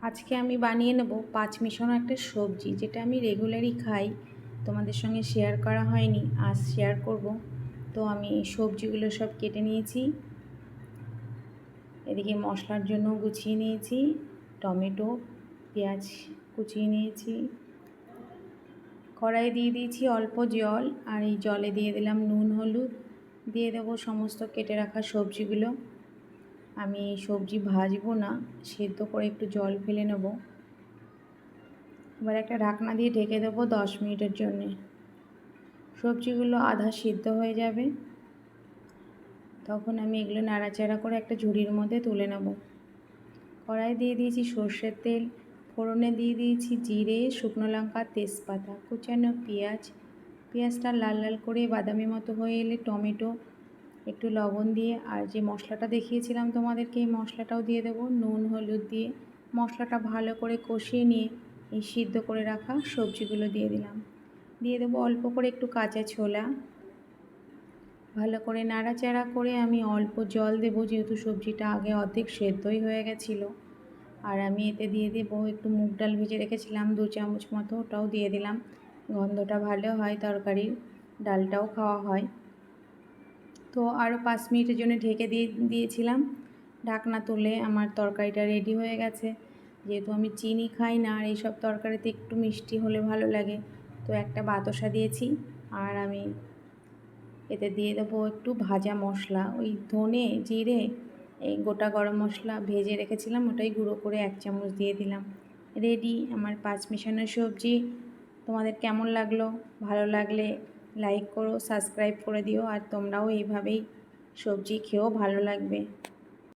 আজকে আমি বানিয়ে নেব 5 মিশানো একটা সবজি, যেটা আমি রেগুলারই খাই। তোমাদের সঙ্গে শেয়ার করা হয়নি, আজ শেয়ার করব। তো আমি সবজিগুলো সব কেটে নিয়েছি। এদিকে মশলার জন্য গুছিয়ে নিয়েছি টমেটো, পেঁয়াজ কুচিয়ে নিয়েছি। কড়াই দিয়ে দিয়েছি অল্প জল, আর এই জলে দিয়ে দিলাম নুন হলুদ, দিয়ে দেবো সমস্ত কেটে রাখা সবজিগুলো। আমি এই সবজি ভাজবো না, সেদ্ধ করে একটু জল ফেলে নেব। এবার একটা ঢাকনা দিয়ে ঢেকে দেবো 10 মিনিটের জন্যে। সবজিগুলো আধা সিদ্ধ হয়ে যাবে, তখন আমি এগুলো নাড়াচাড়া করে একটা ঝুড়ির মধ্যে তুলে নেব। কড়াই দিয়ে দিয়েছি সর্ষের তেল, ফোড়নে দিয়ে দিয়েছি জিরে, শুকনো লঙ্কা, তেজপাতা, কুচানো পেঁয়াজটা লাল লাল করে বাদামি মতো হয়ে এলে টমেটো, একটু লবণ দিয়ে আর যে মশলাটা দেখিয়েছিলাম তোমাদেরকে, এই মশলাটাও দিয়ে দেবো। নুন হলুদ দিয়ে মশলাটা ভালো করে কষিয়ে নিয়ে এই সিদ্ধ করে রাখা সবজিগুলো দিয়ে দিলাম। দিয়ে দেবো অল্প করে একটু কাঁচা ছোলা। ভালো করে নাড়াচাড়া করে আমি অল্প জল দেবো, যেহেতু সবজিটা আগে অর্ধেক সেদ্ধই হয়ে গেছিলো। আর আমি এতে দিয়ে দেবো একটু মুগ ডাল ভেজে রেখেছিলাম 2 চামচ মতো, ওটাও দিয়ে দিলাম। গন্ধটা ভালো হয় তরকারির, ডালটাও খাওয়া হয়। তো আরও 5 মিনিটের জন্য ঢেকে দিয়েছিলাম। ঢাকনা তুলে আমার তরকারিটা রেডি হয়ে গেছে। যেহেতু আমি চিনি খাই না, আর এইসব তরকারিতে একটু মিষ্টি হলে ভালো লাগে, তো একটা বাতাসা দিয়েছি। আর আমি এতে দিয়ে দেবো একটু ভাজা মশলা, ওই ধনে জিরে, এই গোটা গরম মশলা ভেজে রেখেছিলাম, ওটাই গুঁড়ো করে 1 চামচ দিয়ে দিলাম। রেডি আমার 5 মিশানো সবজি। তোমাদের কেমন লাগলো? ভালো লাগলে লাইক করো, সাবস্ক্রাইব করে দিও, আর তোমরাও এইভাবেই সবজি খেয়েও ভালো লাগবে।